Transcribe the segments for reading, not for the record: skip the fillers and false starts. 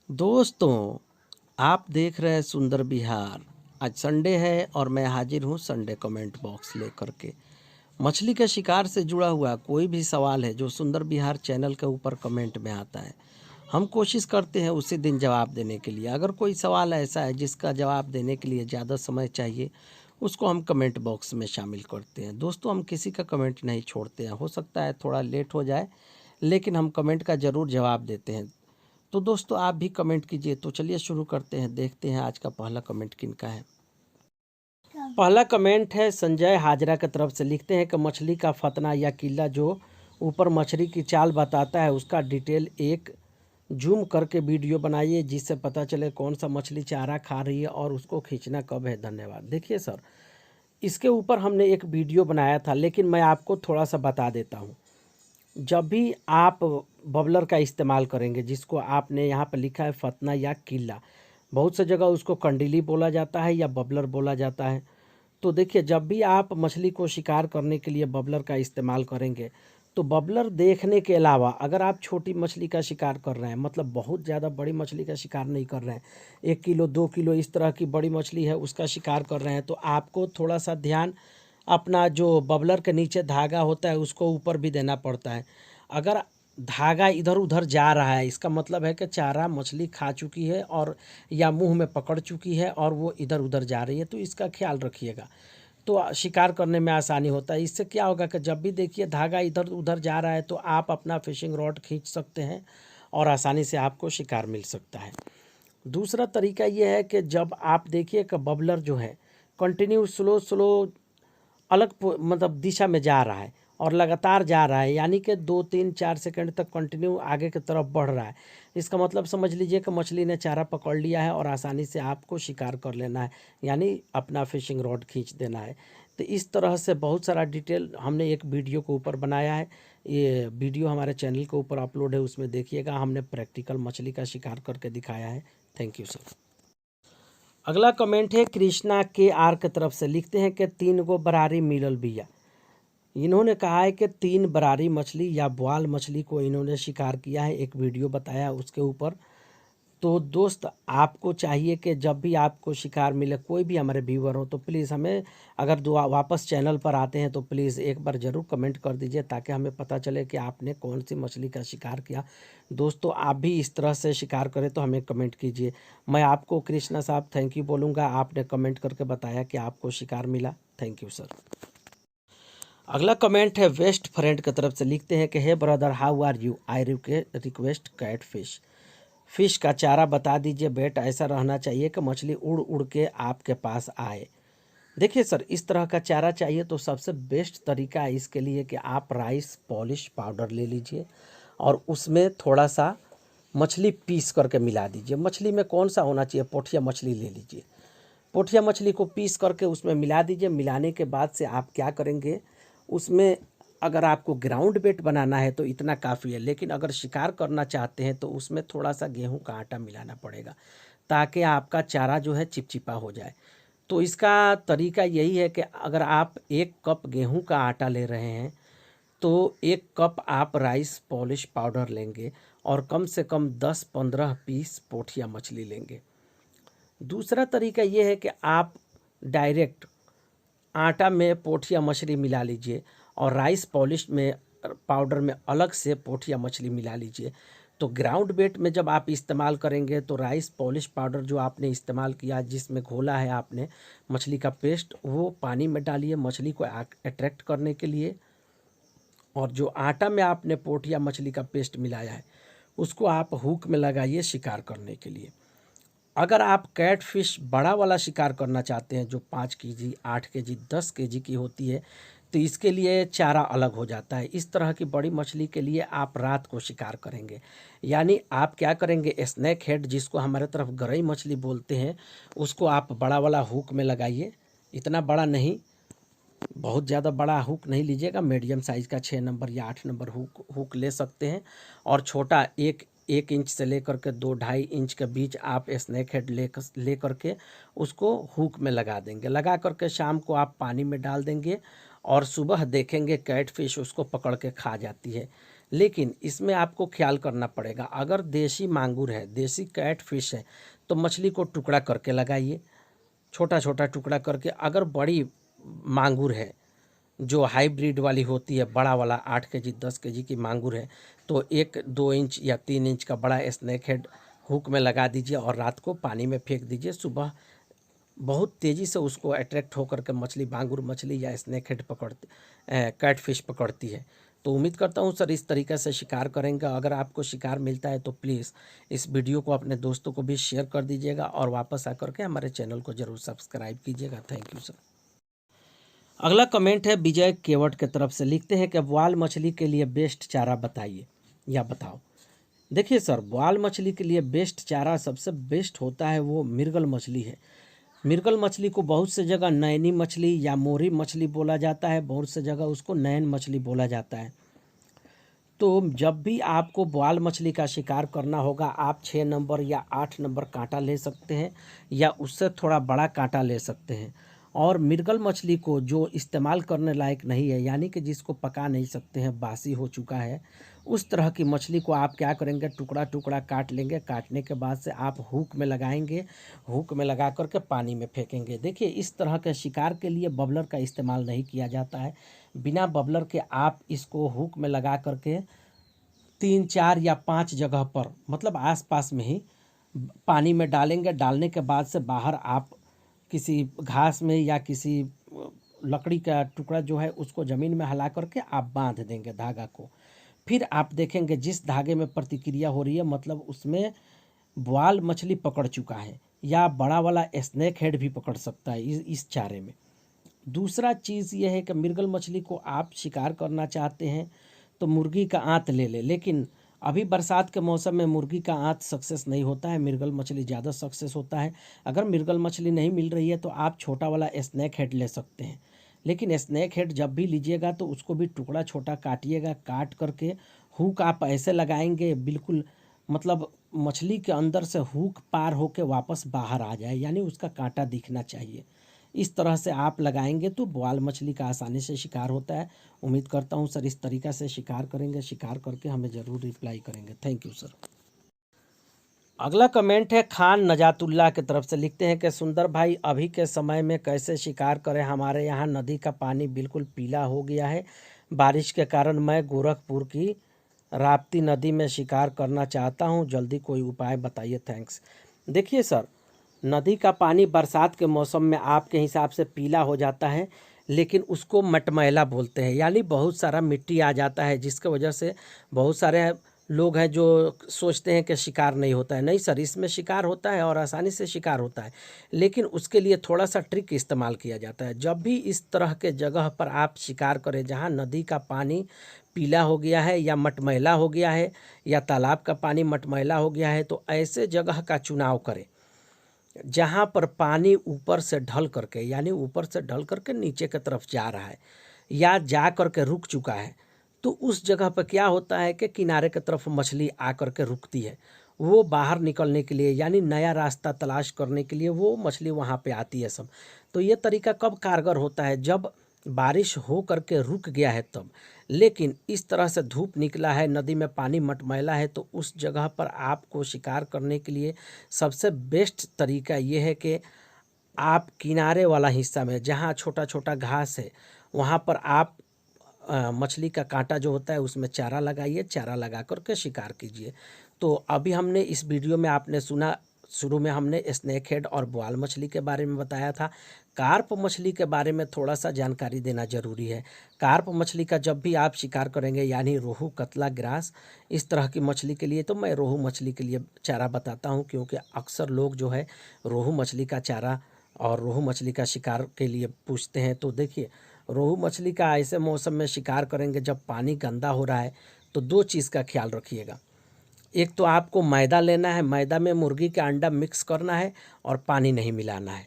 दोस्तों, आप देख रहे हैं सुंदर बिहार। आज संडे है और मैं हाजिर हूँ संडे कमेंट बॉक्स लेकर के। मछली के शिकार से जुड़ा हुआ कोई भी सवाल है जो सुंदर बिहार चैनल के ऊपर कमेंट में आता है, हम कोशिश करते हैं उसी दिन जवाब देने के लिए। अगर कोई सवाल ऐसा है जिसका जवाब देने के लिए ज़्यादा समय चाहिए, उसको हम कमेंट बॉक्स में शामिल करते हैं। दोस्तों, हम किसी का कमेंट नहीं छोड़ते हैं। हो सकता है थोड़ा लेट हो जाए, लेकिन हम कमेंट का ज़रूर जवाब देते हैं। तो दोस्तों, आप भी कमेंट कीजिए। तो चलिए शुरू करते हैं, देखते हैं आज का पहला कमेंट किनका है। पहला कमेंट है संजय हाजरा की तरफ से। लिखते हैं कि मछली का फतना या किला जो ऊपर मछली की चाल बताता है, उसका डिटेल एक जूम करके वीडियो बनाइए जिससे पता चले कौन सा मछली चारा खा रही है और उसको खींचना कब है। धन्यवाद। देखिए सर, इसके ऊपर हमने एक वीडियो बनाया था, लेकिन मैं आपको थोड़ा सा बता देता हूँ। जब भी आप बबलर का इस्तेमाल करेंगे, जिसको आपने यहाँ पर लिखा है फतना या किल्ला, बहुत सी जगह उसको कंडीली बोला जाता है या बबलर बोला जाता है। तो देखिए, जब भी आप मछली को शिकार करने के लिए बबलर का इस्तेमाल करेंगे, तो बबलर देखने के अलावा अगर आप छोटी मछली का शिकार कर रहे हैं, मतलब बहुत ज़्यादा बड़ी मछली का शिकार नहीं कर रहे हैं, 1 किलो 2 किलो इस तरह की बड़ी मछली है उसका शिकार कर रहे हैं, तो आपको थोड़ा सा ध्यान अपना जो बबलर के नीचे धागा होता है उसको ऊपर भी देना पड़ता है। अगर धागा इधर उधर जा रहा है, इसका मतलब है कि चारा मछली खा चुकी है और या मुंह में पकड़ चुकी है और वो इधर उधर जा रही है, तो इसका ख्याल रखिएगा। तो शिकार करने में आसानी होता है। इससे क्या होगा कि जब भी देखिए धागा इधर उधर जा रहा है, तो आप अपना फिशिंग रॉड खींच सकते हैं और आसानी से आपको शिकार मिल सकता है। दूसरा तरीका ये है कि जब आप देखिए कि बबलर जो है कंटिन्यू स्लो स्लो अलग मतलब दिशा में जा रहा है और लगातार जा रहा है, यानी कि 2 3 4 सेकंड तक कंटिन्यू आगे की तरफ बढ़ रहा है। इसका मतलब समझ लीजिए कि मछली ने चारा पकड़ लिया है और आसानी से आपको शिकार कर लेना है, यानी अपना फिशिंग रॉड खींच देना है। तो इस तरह से बहुत सारा डिटेल हमने एक वीडियो के ऊपर बनाया है। ये वीडियो हमारे चैनल के ऊपर अपलोड है, उसमें देखिएगा। हमने प्रैक्टिकल मछली का शिकार करके दिखाया है। Thank you sir. अगला कमेंट है कृष्णा के आर की तरफ से। लिखते हैं कि 3 गो बरारी मिलल बिया। इन्होंने कहा है कि 3 बरारी मछली या ब्वाल मछली को इन्होंने शिकार किया है, एक वीडियो बताया उसके ऊपर। तो दोस्त, आपको चाहिए कि जब भी आपको शिकार मिले, कोई भी हमारे व्यूवर हो, तो प्लीज़ हमें, अगर वापस चैनल पर आते हैं तो प्लीज़ एक बार ज़रूर कमेंट कर दीजिए, ताकि हमें पता चले कि आपने कौन सी मछली का शिकार किया। दोस्तों, आप भी इस तरह से शिकार करें तो हमें कमेंट कीजिए। मैं आपको कृष्णा साहब थैंक यू बोलूँगा, आपने कमेंट करके बताया कि आपको शिकार मिला। Thank you sir. अगला कमेंट है वेस्ट फ्रेंड की तरफ से। लिखते हैं कि hey brother, how are you, I request catfish. Fish का चारा बता दीजिए बेट, ऐसा रहना चाहिए कि मछली उड़ उड़ के आपके पास आए। देखिए सर, इस तरह का चारा चाहिए तो सबसे बेस्ट तरीका है इसके लिए कि आप राइस पॉलिश पाउडर ले लीजिए और उसमें थोड़ा सा मछली पीस करके मिला दीजिए। मछली में कौन सा होना चाहिए, पोठिया मछली ले लीजिए। पोठिया मछली को पीस करके उसमें मिला दीजिए। मिलाने के बाद से आप क्या करेंगे, उसमें अगर आपको ग्राउंड बेट बनाना है तो इतना काफ़ी है, लेकिन अगर शिकार करना चाहते हैं तो उसमें थोड़ा सा गेहूं का आटा मिलाना पड़ेगा, ताकि आपका चारा जो है चिपचिपा हो जाए। तो इसका तरीका यही है कि अगर आप 1 कप गेहूं का आटा ले रहे हैं, तो 1 कप आप राइस पॉलिश पाउडर लेंगे और कम से कम 10 15 पीस पोठिया मछली लेंगे। दूसरा तरीका ये है कि आप डायरेक्ट आटा में पोठिया मछली मिला लीजिए और राइस पॉलिश में पाउडर में अलग से पोठिया मछली मिला लीजिए। तो ग्राउंड बेट में जब आप इस्तेमाल करेंगे तो राइस पॉलिश पाउडर जो आपने इस्तेमाल किया, जिसमें घोला है आपने मछली का पेस्ट, वो पानी में डालिए मछली को अट्रैक्ट करने के लिए। और जो आटा में आपने पोठिया मछली का पेस्ट मिलाया है, उसको आप हुक में लगाइए शिकार करने के लिए। अगर आप कैट फिश बड़ा वाला शिकार करना चाहते हैं, जो 5 केजी 8 केजी 10 केजी की होती है, तो इसके लिए चारा अलग हो जाता है। इस तरह की बड़ी मछली के लिए आप रात को शिकार करेंगे, यानी आप क्या करेंगे, स्नैक हेड जिसको हमारे तरफ गरई मछली बोलते हैं, उसको आप बड़ा वाला हुक में लगाइए। इतना बड़ा नहीं, बहुत ज़्यादा बड़ा हुक नहीं लीजिएगा, मीडियम साइज़ का 6 नंबर या 8 नंबर हुक ले सकते हैं। और छोटा 1 इंच से लेकर के 2 ढाई इंच के बीच आप स्नैक हेड ले करके उसको हुक में लगा देंगे। लगा करके शाम को आप पानी में डाल देंगे और सुबह देखेंगे कैट फिश उसको पकड़ के खा जाती है। लेकिन इसमें आपको ख्याल करना पड़ेगा, अगर देसी मांगुर है, देसी कैट फिश है, तो मछली को टुकड़ा करके लगाइए, छोटा छोटा टुकड़ा करके। अगर बड़ी मांगुर है जो हाइब्रिड वाली होती है, बड़ा वाला 8 केजी 10 केजी की मांगुर है, तो 1-2 इंच या 3 इंच का बड़ा स्नैक हेड हुक में लगा दीजिए और रात को पानी में फेंक दीजिए। सुबह बहुत तेज़ी से उसको अट्रैक्ट होकर के मछली, मांगुर मछली या स्नैक हेड कैट फिश पकड़ती है। तो उम्मीद करता हूँ सर इस तरीक़े से शिकार करेंगे। अगर आपको शिकार मिलता है तो प्लीज़ इस वीडियो को अपने दोस्तों को भी शेयर कर दीजिएगा और वापस आकर के हमारे चैनल को ज़रूर सब्सक्राइब कीजिएगा। Thank you sir. अगला कमेंट है विजय केवट की तरफ से, लिखते हैं कि बोआल मछली के लिए बेस्ट चारा बताइए या बताओ। देखिए सर, बोआल मछली के लिए बेस्ट चारा सबसे बेस्ट होता है वो मृगल मछली है। मृगल मछली को बहुत से जगह नैनी मछली या मोरी मछली बोला जाता है, बहुत से जगह उसको नैन मछली बोला जाता है। तो जब भी आपको बोआल मछली का शिकार करना होगा, आप 6 नंबर या 8 नंबर कांटा ले सकते हैं या उससे थोड़ा बड़ा कांटा ले सकते हैं। और मृगल मछली को जो इस्तेमाल करने लायक नहीं है, यानी कि जिसको पका नहीं सकते हैं, बासी हो चुका है, उस तरह की मछली को आप क्या करेंगे, टुकड़ा टुकड़ा काट लेंगे। काटने के बाद से आप हुक में लगाएंगे, हुक में लगा करके पानी में फेंकेंगे। देखिए, इस तरह के शिकार के लिए बबलर का इस्तेमाल नहीं किया जाता है। बिना बबलर के आप इसको हुक में लगा करके 3-4 या 5 जगह पर, मतलब आसपास में ही पानी में डालेंगे। डालने के बाद से बाहर आप किसी घास में या किसी लकड़ी का टुकड़ा जो है उसको ज़मीन में हिला करके आप बांध देंगे धागा को। फिर आप देखेंगे जिस धागे में प्रतिक्रिया हो रही है, मतलब उसमें बोआल मछली पकड़ चुका है या बड़ा वाला स्नैक हेड भी पकड़ सकता है इस चारे में। दूसरा चीज़ ये है कि मृगल मछली को आप शिकार करना चाहते हैं तो मुर्गी का आंत ले लें, लेकिन अभी बरसात के मौसम में मुर्गी का आंत सक्सेस नहीं होता है, मृगल मछली ज़्यादा सक्सेस होता है। अगर मृगल मछली नहीं मिल रही है तो आप छोटा वाला स्नैक हेड ले सकते हैं, लेकिन स्नैक हेड जब भी लीजिएगा तो उसको भी टुकड़ा छोटा काटिएगा। काट करके हुक आप ऐसे लगाएंगे बिल्कुल, मतलब मछली के अंदर से हुक पार होके वापस बाहर आ जाए, यानी उसका कांटा दिखना चाहिए। इस तरह से आप लगाएंगे तो बोआल मछली का आसानी से शिकार होता है। उम्मीद करता हूँ सर इस तरीक़ा से शिकार करेंगे, शिकार करके हमें ज़रूर रिप्लाई करेंगे। Thank you sir. अगला कमेंट है खान नजातुल्लाह की तरफ से, लिखते हैं कि सुंदर भाई अभी के समय में कैसे शिकार करें, हमारे यहाँ नदी का पानी बिल्कुल पीला हो गया है। बारिश के कारण मैं गोरखपुर की राप्ती नदी में शिकार करना चाहता हूँ, जल्दी कोई उपाय बताइए, थैंक्स। देखिए सर, नदी का पानी बरसात के मौसम में आपके हिसाब से पीला हो जाता है, लेकिन उसको मटमैला बोलते हैं, यानी बहुत सारा मिट्टी आ जाता है, जिसके वजह से बहुत सारे लोग हैं जो सोचते हैं कि शिकार नहीं होता है। नहीं सर, इसमें शिकार होता है और आसानी से शिकार होता है, लेकिन उसके लिए थोड़ा सा ट्रिक इस्तेमाल किया जाता है। जब भी इस तरह के जगह पर आप शिकार करें जहां नदी का पानी पीला हो गया है या मटमैला हो गया है या तालाब का पानी मटमैला हो गया है, तो ऐसे जगह का चुनाव करें जहाँ पर पानी ऊपर से ढल करके, यानी ऊपर से ढल करके नीचे की तरफ जा रहा है या जा करके रुक चुका है। तो उस जगह पर क्या होता है कि किनारे की तरफ मछली आ करके रुकती है, वो बाहर निकलने के लिए, यानी नया रास्ता तलाश करने के लिए वो मछली वहाँ पे आती है सब। तो ये तरीका कब कारगर होता है, जब बारिश हो करके रुक गया है तब। लेकिन इस तरह से धूप निकला है, नदी में पानी मटमैला है, तो उस जगह पर आपको शिकार करने के लिए सबसे बेस्ट तरीका ये है कि आप किनारे वाला हिस्सा में जहाँ छोटा छोटा घास है वहाँ पर आप मछली का कांटा जो होता है उसमें चारा लगाइए, चारा लगा करके शिकार कीजिए। तो अभी हमने इस वीडियो में आपने सुना, शुरू में हमने स्नैक हेड और बोआल मछली के बारे में बताया था। कार्प मछली के बारे में थोड़ा सा जानकारी देना ज़रूरी है। कार्प मछली का जब भी आप शिकार करेंगे, यानी रोहू, कतला, ग्रास, इस तरह की मछली के लिए तो मैं रोहू मछली के लिए चारा बताता हूँ, क्योंकि अक्सर लोग जो है रोहू मछली का चारा और रोहू मछली का शिकार के लिए पूछते हैं। तो देखिए, रोहू मछली का ऐसे मौसम में शिकार करेंगे जब पानी गंदा हो रहा है, तो 2 चीज़ का ख्याल रखिएगा। एक तो आपको मैदा लेना है, मैदा में मुर्गी का अंडा मिक्स करना है और पानी नहीं मिलाना है,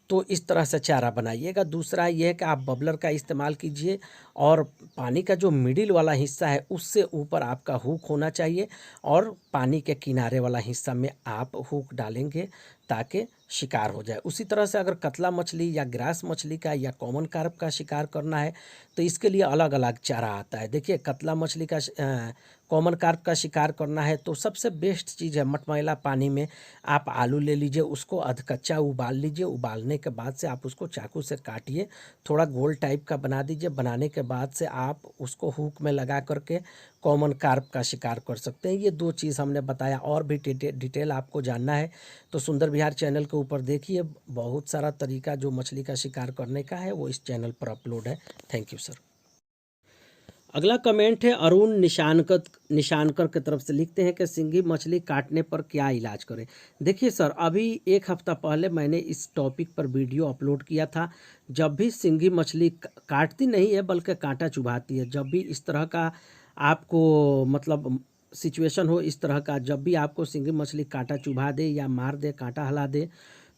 तो इस तरह से चारा बनाइएगा। दूसरा ये है कि आप बबलर का इस्तेमाल कीजिए और पानी का जो मिडिल वाला हिस्सा है उससे ऊपर आपका हुक होना चाहिए और पानी के किनारे वाला हिस्सा में आप हुक डालेंगे बिता के शिकार हो जाए। उसी तरह से अगर कतला मछली या ग्रास मछली का या कॉमन कार्प का शिकार करना है तो इसके लिए अलग अलग चारा आता है। देखिए कतला मछली का कॉमन कार्प का शिकार करना है तो सबसे बेस्ट चीज़ है मटमैला पानी में आप आलू ले लीजिए, उसको अधकच्चा उबाल लीजिए। उबालने के बाद से आप उसको चाकू से काटिए, थोड़ा गोल टाइप का बना दीजिए। बनाने के बाद से आप उसको हुक में लगा करके कॉमन कार्प का शिकार कर सकते हैं। ये दो चीज़ हमने बताया। और भी डिटेल आपको जानना है तो सुंदर विहार चैनल के ऊपर देखिए, बहुत सारा तरीका जो मछली का शिकार करने का है वो इस चैनल पर अपलोड है। Thank you sir. अगला कमेंट है अरुण निशानकर की तरफ से, लिखते हैं कि सिंगी मछली काटने पर क्या इलाज करें। देखिए सर, अभी एक हफ्ता पहले मैंने इस टॉपिक पर वीडियो अपलोड किया था। जब भी सिंगी मछली काटती नहीं है बल्कि कांटा चुभाती है, जब भी इस तरह का आपको मतलब सिचुएशन हो, इस तरह का जब भी आपको सिंगी मछली कांटा चुभा दे या मार दे, कांटा हला दे,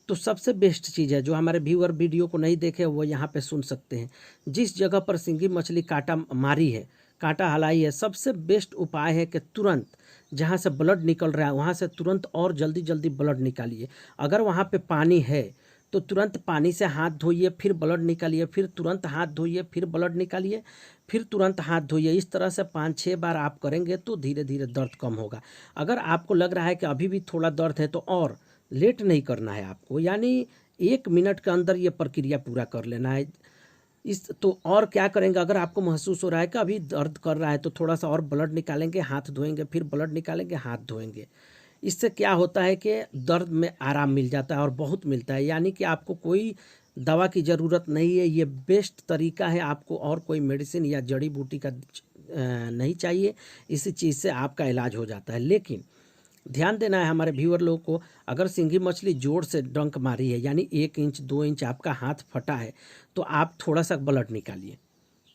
तो सबसे बेस्ट चीज़ है, जो हमारे व्यूअर वीडियो को नहीं देखे वो यहाँ पे सुन सकते हैं। जिस जगह पर सिंगी मछली कांटा मारी है, कांटा हलाई है, सबसे बेस्ट उपाय है कि तुरंत जहाँ से ब्लड निकल रहा है वहाँ से तुरंत और जल्दी जल्दी ब्लड निकालिए। अगर वहाँ पे पानी है तो तुरंत पानी से हाथ धोइए, फिर ब्लड निकालिए, फिर तुरंत हाथ धोइए, फिर ब्लड निकालिए, फिर तुरंत हाथ धोइए। इस तरह से 5-6 बार आप करेंगे तो धीरे धीरे दर्द कम होगा। अगर आपको लग रहा है कि अभी भी थोड़ा दर्द है तो और लेट नहीं करना है आपको, यानी 1 मिनट के अंदर ये प्रक्रिया पूरा कर लेना है। इस तो और क्या करेंगे, अगर आपको महसूस हो रहा है कि अभी दर्द कर रहा है तो थोड़ा सा और ब्लड निकालेंगे, हाथ धोएंगे, फिर ब्लड निकालेंगे, हाथ धोएंगे। इससे क्या होता है कि दर्द में आराम मिल जाता है और बहुत मिलता है। यानी कि आपको कोई दवा की ज़रूरत नहीं है, ये बेस्ट तरीका है। आपको और कोई मेडिसिन या जड़ी बूटी का नहीं चाहिए, इसी चीज़ से आपका इलाज हो जाता है। लेकिन ध्यान देना है हमारे व्यूअर लोगों को, अगर सिंगी मछली जोर से डंक मारी है यानी 1 इंच 2 इंच आपका हाथ फटा है तो आप थोड़ा सा ब्लड निकालिए,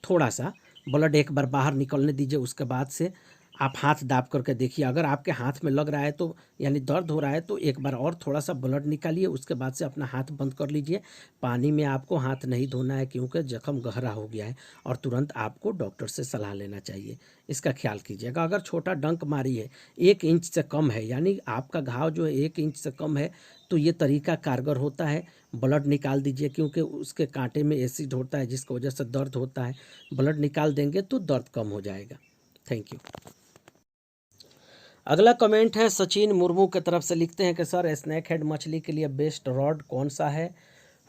थोड़ा सा ब्लड एक बार बाहर निकलने दीजिए। उसके बाद से आप हाथ दाब करके देखिए, अगर आपके हाथ में लग रहा है तो यानी दर्द हो रहा है तो एक बार और थोड़ा सा ब्लड निकालिए। उसके बाद से अपना हाथ बंद कर लीजिए। पानी में आपको हाथ नहीं धोना है क्योंकि जख्म गहरा हो गया है और तुरंत आपको डॉक्टर से सलाह लेना चाहिए। इसका ख्याल कीजिएगा। अगर छोटा डंक मारी है 1 इंच से कम है, यानी आपका घाव जो है 1 इंच से कम है, तो ये तरीका कारगर होता है। ब्लड निकाल दीजिए क्योंकि उसके कांटे में एसिड होता है जिसकी वजह से दर्द होता है। ब्लड निकाल देंगे तो दर्द कम हो जाएगा। Thank you. अगला कमेंट है सचिन मुर्मू की तरफ से, लिखते हैं कि सर स्नैक हेड मछली के लिए बेस्ट रॉड कौन सा है,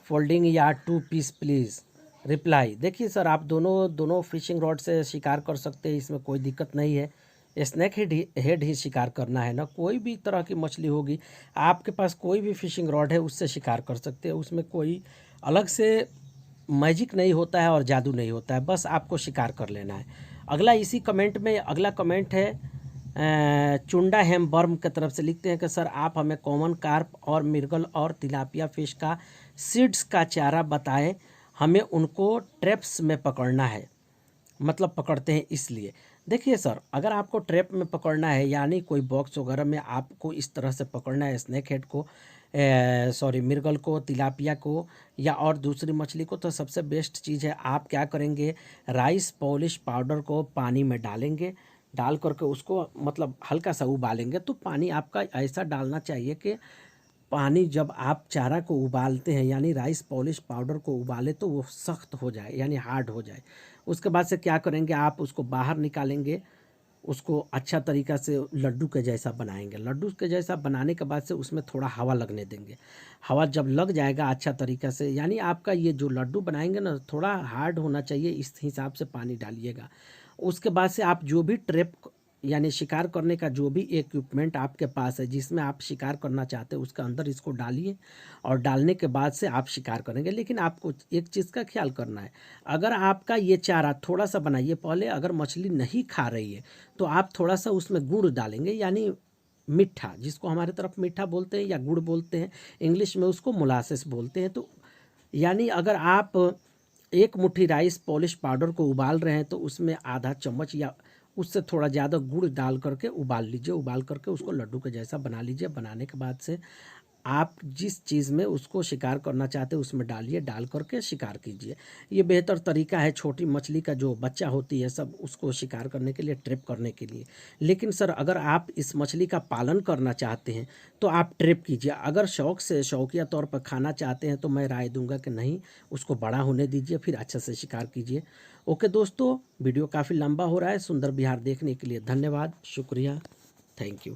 फोल्डिंग या 2 पीस प्लीज़। रिप्लाई, देखिए सर, आप दोनों फिशिंग रॉड से शिकार कर सकते हैं, इसमें कोई दिक्कत नहीं है। स्नैक हेड ही शिकार करना है ना, कोई भी तरह की मछली होगी, आपके पास कोई भी फिशिंग रॉड है उससे शिकार कर सकते हैं। उसमें कोई अलग से मैजिक नहीं होता है और जादू नहीं होता है, बस आपको शिकार कर लेना है। अगला इसी कमेंट में अगला कमेंट है चुंडा हेम बर्म की तरफ से, लिखते हैं कि सर आप हमें कॉमन कार्प और मिर्गल और तिलापिया फिश का सीड्स का चारा बताएं, हमें उनको ट्रैप्स में पकड़ना है, मतलब पकड़ते हैं इसलिए। देखिए सर, अगर आपको ट्रैप में पकड़ना है यानी कोई बॉक्स वगैरह में आपको इस तरह से पकड़ना है स्नैक हेड को, मिर्गल को, तिलापिया को या और दूसरी मछली को, तो सबसे बेस्ट चीज़ है आप क्या करेंगे, राइस पॉलिश पाउडर को पानी में डालेंगे, डाल करके उसको मतलब हल्का सा उबालेंगे। तो पानी आपका ऐसा डालना चाहिए कि पानी जब आप चारा को उबालते हैं यानी राइस पॉलिश पाउडर को उबाले तो वो सख्त हो जाए यानी हार्ड हो जाए। उसके बाद से क्या करेंगे, आप उसको बाहर निकालेंगे, उसको अच्छा तरीक़ा से लड्डू के जैसा बनाएंगे। लड्डू के जैसा बनाने के बाद से उसमें थोड़ा हवा लगने देंगे। हवा जब लग जाएगा अच्छा तरीक़ा से, यानी आपका ये जो लड्डू बनाएंगे ना थोड़ा हार्ड होना चाहिए, इस हिसाब से पानी डालिएगा। उसके बाद से आप जो भी ट्रैप यानी शिकार करने का जो भी इक्विपमेंट आपके पास है जिसमें आप शिकार करना चाहते हैं उसके अंदर इसको डालिए और डालने के बाद से आप शिकार करेंगे। लेकिन आपको एक चीज़ का ख्याल करना है, अगर आपका ये चारा थोड़ा सा बनाइए पहले, अगर मछली नहीं खा रही है तो आप थोड़ा सा उसमें गुड़ डालेंगे, यानी मीठा, जिसको हमारे तरफ मीठा बोलते हैं या गुड़ बोलते हैं, इंग्लिश में उसको मोलासेस बोलते हैं। तो यानी अगर आप 1 मुट्ठी राइस पॉलिश पाउडर को उबाल रहे हैं तो उसमें आधा चम्मच या उससे थोड़ा ज़्यादा गुड़ डाल करके उबाल लीजिए। उबाल करके उसको लड्डू के जैसा बना लीजिए। बनाने के बाद से आप जिस चीज़ में उसको शिकार करना चाहते हैं उसमें डालिए, डाल करके शिकार कीजिए। ये बेहतर तरीका है छोटी मछली का जो बच्चा होती है सब उसको शिकार करने के लिए, ट्रैप करने के लिए। लेकिन सर अगर आप इस मछली का पालन करना चाहते हैं तो आप ट्रैप कीजिए। अगर शौक से शौकिया तौर पर खाना चाहते हैं तो मैं राय दूंगा कि नहीं, उसको बड़ा होने दीजिए फिर अच्छे से शिकार कीजिए। ओके दोस्तों, वीडियो काफ़ी लंबा हो रहा है। सुंदर बिहार देखने के लिए धन्यवाद, शुक्रिया, थैंक यू।